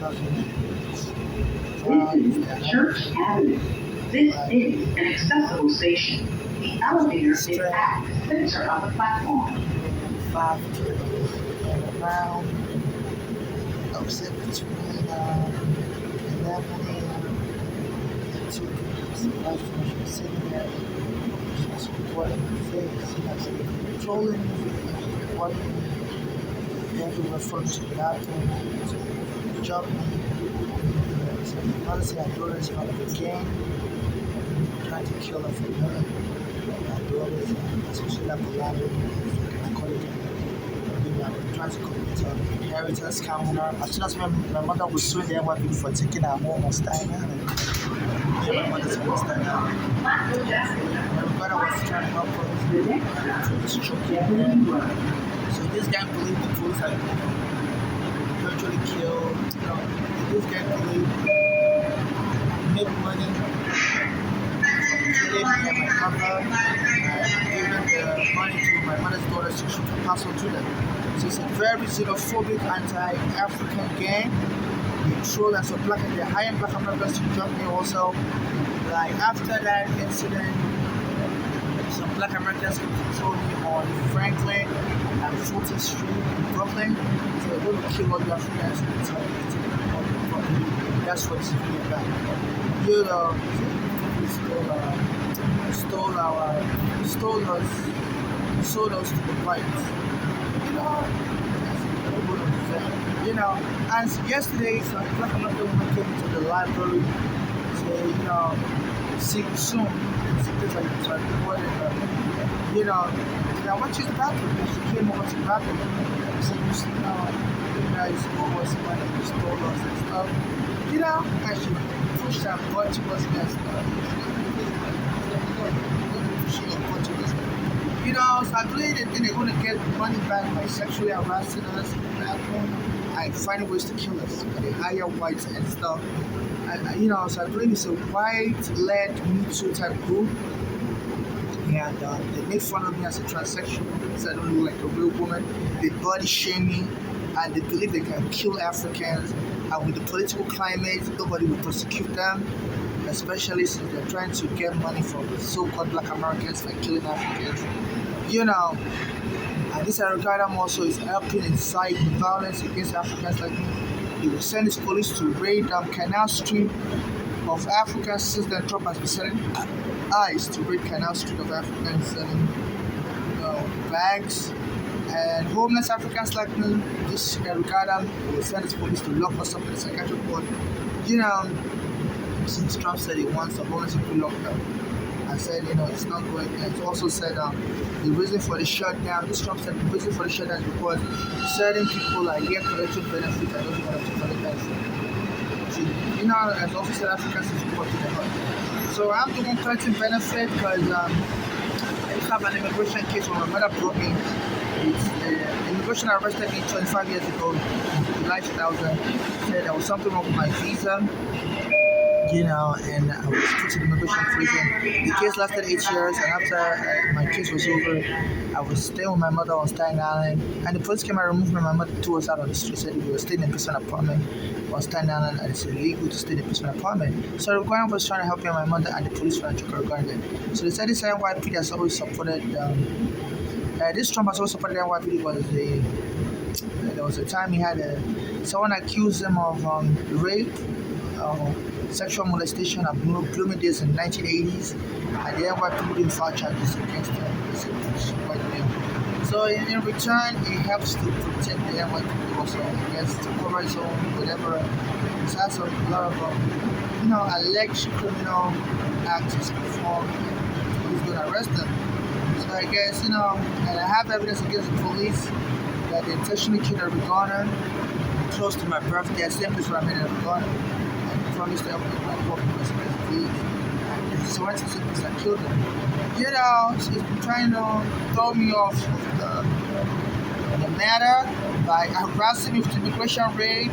This is Church Avenue. This is an accessible station. The elevator is at the center of the platform. 5 to around upset between 11 a.m. and 2 p.m. So my wife was sitting there. She was recording my face. She was controlling me, recording me. Then we were forced to the bathroom to jump me. So honestly, I thought it's part of the game. Trying to kill her for money. My daughters, especially that Polari, I call it. I'm trying to commit inheritance scam on her. As soon as my mother was suing the NYPD for taking her home on Staten Island, my mother's on Staten Island. My brother was trying to help her to stroke her. So this guy believed the police had virtually killed. This guy believed made money from killing me and my mother, giving the money to my mother's daughters to pass on to them. So it's a very xenophobic, anti-African gang. They troll and so they're hiring black Americans to jump me also. Like after that incident, some black Americans came to troll me on Franklin and 14th Street in Brooklyn. So they're going to kill all the Africans and that's what it's really about. You know, sold us to the whites. And yesterday some black American woman came into the library, say, see you soon. See this like so I recorded her. And I went to the bathroom and she came over to the bathroom and said, you guys owe us money, you stole us and stuff. And she pushed her butt towards me and stuff. Pushing her butt towards me. So I believe that they're going to get money back by sexually harassing us in the bathroom and finding ways to kill us. They hire whites and stuff. And so I believe it's a white-led Me Too type group. And they make fun of me as a transsexual because I don't look like a real woman. They body shame me and they believe they can kill Africans. And with the political climate, nobody will prosecute them, especially since they're trying to get money from the so-called black Americans for killing Africans. And this algorithm also is helping incite violence against Africans like me. He will send his police to raid Canal Street of Africans since then Trump has been selling ice to raid Canal Street of Africans selling bags. And homeless Africans like me, this algorithm will send his police to lock us up in the psychiatric ward. Since Trump said he wants the homeless people locked up. I said, it's not going. And it also said the reason for the shutdown, this Trump said the reason for the shutdown is because certain people are here collecting benefits and don't want to collect benefits. As also said, Africans is working a lot. So I'm the one collecting benefits because I have an immigration case where my mother brought me. Immigration arrested me 25 years ago in July 2000. Said there was something wrong with my visa. And I was put in immigration prison. The case lasted 8 years, and after my case was over, I was staying with my mother on Staten Island, and the police came and removed me. My mother threw us out on the street, said we were staying in a basement apartment on Staten Island, and it's illegal to stay in a basement apartment. So the government was trying to help me and my mother, and the police were trying to regard it. So they said this NYPD has always supported, this Trump has always supported NYPD because there was a time he had someone accused him of rape, sexual molestation at Bloomingdale's in the 1980s, and the NYPD didn't file charges against him. It's a white man. So in return, he helps to protect the NYPD also, I guess, to cover his own whatever. So that's a lot of, alleged criminal acts he's performed. He's going to arrest them. So I guess, and I have evidence against the police that they intentionally killed Eric Garner close to my birthday, same place where I met Eric Garner. Promised to help me with my poor presidency. And so went to sickness and killed him. She's been trying to throw me off of the matter by harassing me with the immigration raid,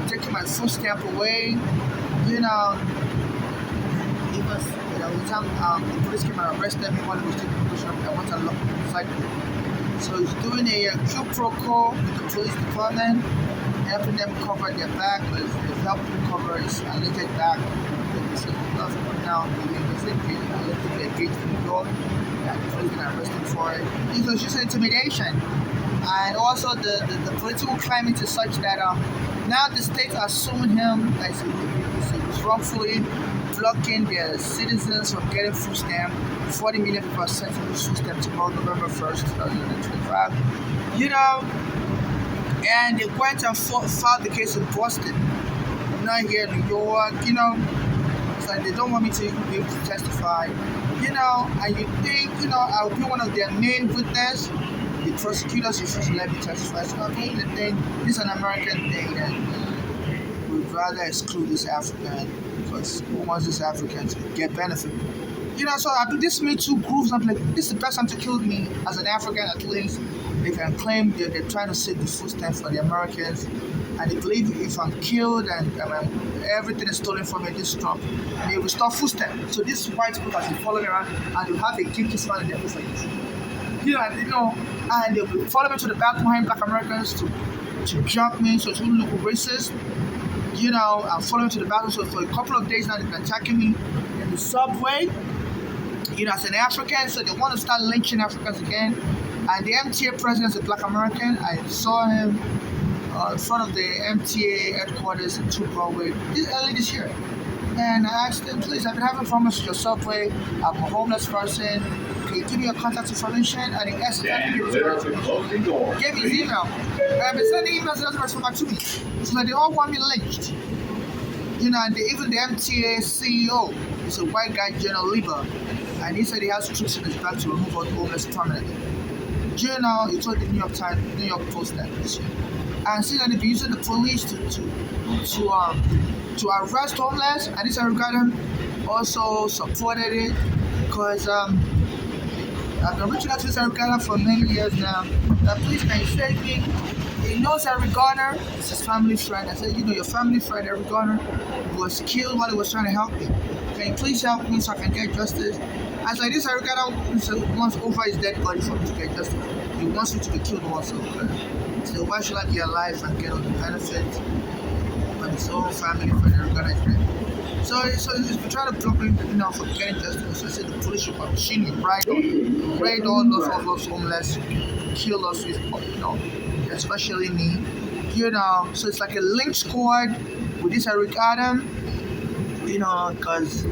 taking my food stamp away. Even the time the police came and arrested me while he was taking immigration raid, I went to lock him inside. So he's doing a quid pro quo with the police department. helping them cover their back, because they've helped them cover his alleged back. Now, allegedly engaged in New York. Yeah, the police can arrest him for it. It was just intimidation. And also the political climate is such that now the states are suing him as he was wrongfully blocking their citizens from getting food stamp. 40 million people are sent food stamp tomorrow, November 1st, 2025. And they went and filed the case in Boston, not here in New York. It's like they don't want me to even be able to testify. And you think, I'll be one of their main witnesses. The prosecutors refuse to let me testify. So I think this is an American thing, and we'd rather exclude this African, because who wants this African to get benefit? So this Me Too groups, I'm like, this is the best time to kill me as an African. At least they can claim they're trying to save the food stamp for the Americans, and they believe if I'm killed and everything is stolen from me, this Trump, they will stop food stamp. So this white group has been following around, and you have a guilty smile in their face like this. And they'll be following me to the bathroom, behind Black Americans to jump me, so to look racist. And following me to the bathroom. So for a couple of days now, they've been attacking me in the subway. As an African, so they want to start lynching Africans again. And the MTA president is a Black American. I saw him in front of the MTA headquarters in 2 Broadway early this year. And I asked him, please, I've been having problems with your subway. I'm a homeless person. Can you give me your contact information? And he asked me to give me his email. And I've been sending emails to others for to me. So like, they all want me lynched. And even the MTA CEO is a white guy, General Lieber. And he said he has troops in his back to remove all the homeless permanently. He told the New York Post that this year. And see that they've been using the police to arrest homeless, and this Arigadam also supported it, because I've been reaching out to this Arigadam for many years now. That please can you save me? He knows Eric Garner, it's his family friend. I said, your family friend Eric Garner was killed while he was trying to help me. Can you please help me so I can get justice? I was like, this Eric Garner wants over his dead body for me to get justice. He wants me to be killed also. So why should I be alive and get all the benefits when his own family friend Eric Garner is dead? So he's been trying to block me for getting justice. So I said the police should machine me raid all those homeless, kill us with, especially me. So it's like a lynch squad with this Eric Adam, because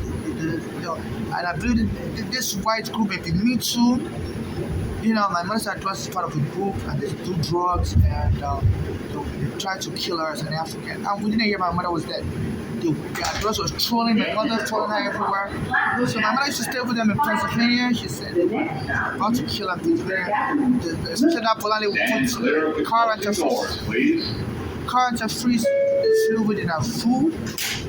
and I believe this white group may be Me Too. My mother's address is part of a group, and they do drugs, and they tried to kill her as an African. And we didn't hear my mother was dead. The address was trolling my mother, trolling her everywhere. So my mother used to stay with them in Pennsylvania. She said, about to kill her in Pennsylvania. Especially that Polani would put car antifreeze fluid in her food,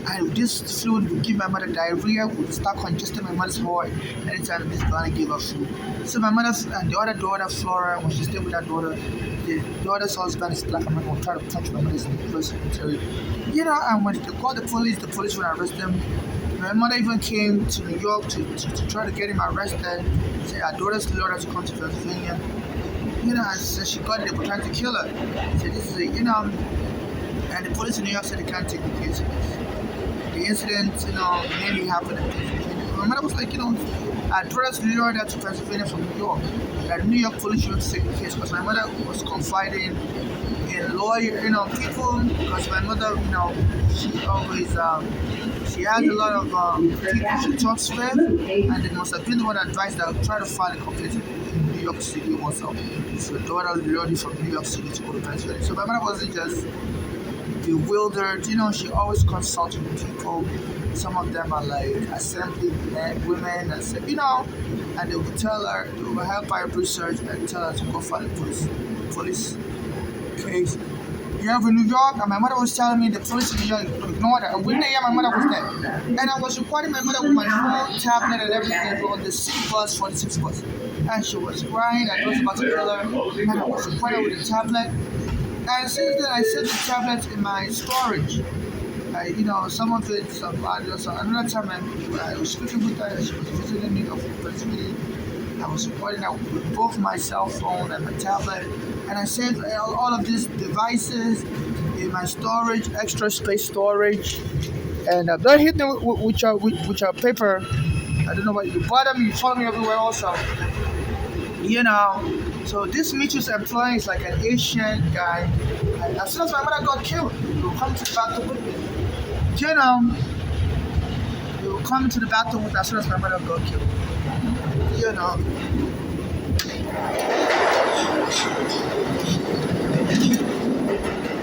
and this fluid would give my mother diarrhea, would start congesting my mother's heart anytime this Polani gave her food. So my mother and the other daughter, Flora, when she stayed with that daughter, the daughter's husband is Black American, would try to touch my mother's secretary. And when they called the police would arrest them. My mother even came to New York to try to get him arrested. Said our daughter's lured her to come to Pennsylvania. And so she got there, trying to kill her. Said this is and the police in New York said they can't take the case. The incident, mainly happened in Pennsylvania. My mother was like, our daughter's lured her to Pennsylvania from New York. That New York police should take the case, because my mother was confiding in lawyer, people, because my mother, she always, she has a lot of people she talks with, and they must have been the one that advised her to try to file a complaint in New York City also. So the daughter lured from New York City to go to Pennsylvania. So my mother wasn't just bewildered, she always consulted with people. Some of them are like assembly women, and they will tell her, they will help her research and tell her to go file a police case. In New York, and my mother was telling me the police in New York ignored her. And within a year, my mother was dead. And I was recording my mother with my phone, tablet, and everything on the 46 bus. And she was crying, I was about to kill her. And I was recording with the tablet. And since then, I set the tablet in my storage. Some of it, another time I was speaking with her, she was visiting me of Pennsylvania. I was recording that with both my cell phone and my tablet. And I saved all of these devices in my storage, extra space storage, and don't hit me with your paper. I don't know what you bother me. You follow me everywhere also. You know. So this Mitchell's employee is like an Asian guy. And as soon as my mother got killed, he will come to the bathroom with me. You know. He will come into the bathroom with as soon as my mother got killed. You know.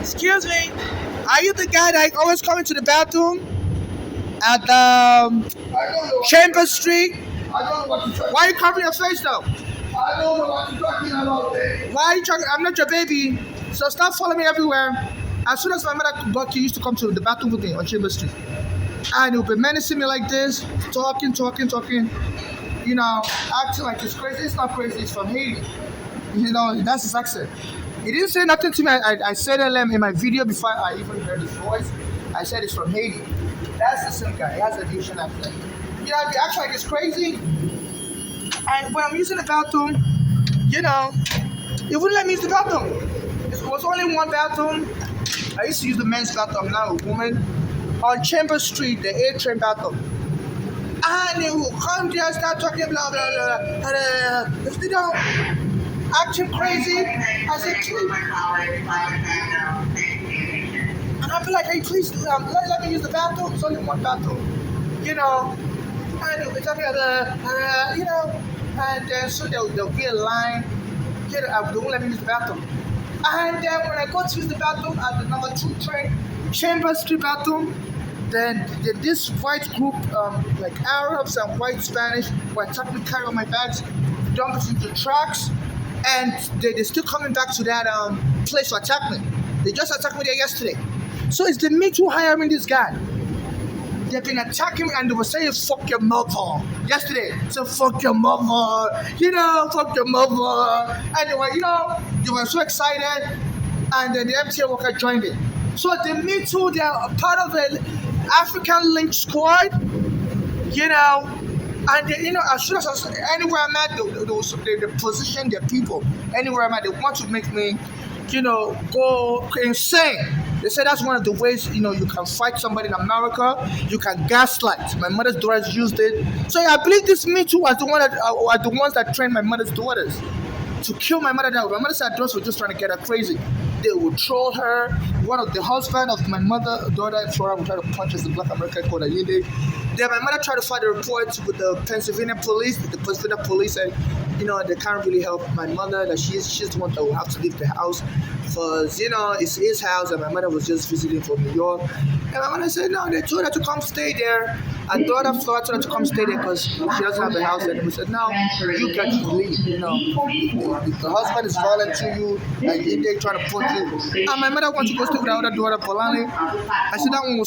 Excuse me. Are you the guy that always come into the bathroom at Chambers Street? I don't know what you're talking. Why are you covering your face though? I don't know what you're talking about, baby. Why are you talking? I'm not your baby. So stop following me everywhere. As soon as my mother got killed, he used to come to the bathroom with me on Chambers Street. And he'll be menacing me like this, talking. You know, acting like it's crazy. It's not crazy. It's from Haiti. You know, that's his accent. He didn't say nothing to me. I said LM in my video before I even heard his voice. I said it's from Haiti. That's the same guy. He has a Haitian accent. You know, he acts like it's crazy. And when I'm using the bathroom, you know, he wouldn't let me use the bathroom. It was only one bathroom. I used to use the men's bathroom, now a woman. On Chambers Street, the A train bathroom. And he will come there and start talking blah, blah, blah. And if they don't, acting crazy, I said, please. And I'll be like, hey, please, let me use the bathroom. It's only one bathroom. You know, and they'll be talking about, you know, and then so they'll be in line. You know, they won't let me use the bathroom. And then when I go to use the bathroom at the number 2 train, Chambers Street bathroom, then this white group, like Arabs and white Spanish, were attacking me, carrying my bags, dump it into the tracks, and they're still coming back to that place to attack me. They just attacked me there yesterday. So it's the Me Too hiring this guy. They've been attacking me and they were saying, fuck your mother. Yesterday, so fuck your mother. You know, fuck your mother. And they were, you know, they were so excited. And then the MTA worker joined it. So the Me Too, they're a part of an African lynch squad. You know, and they, you know, as soon as anywhere I'm at, they position their people. Anywhere I'm at, they want to make me, you know, go insane. They say that's one of the ways, you know, you can fight somebody in America. You can gaslight. My mother's daughters used it. So yeah, I believe this Me Too was the ones that trained my mother's daughters to kill my mother. My mother's daughters were just trying to get her crazy. They would troll her. One of the husband of my mother daughter in Florida would try to punch us the Black American called Ayende. Then my mother tried to file a report with the Pennsylvania police. The Pennsylvania police said, you know, they can't really help my mother, that she's the one that will have to leave the house because, you know, it's his house and my mother was just visiting from New York. And my mother said, no, they told her to come stay there. Her daughter Flora told her to come stay there because she doesn't have a house. And we said, no, you can leave, you know. If the husband is violent to you and they're trying to put you. And my mother wanted to go stay with her other daughter, Polani. I said that one was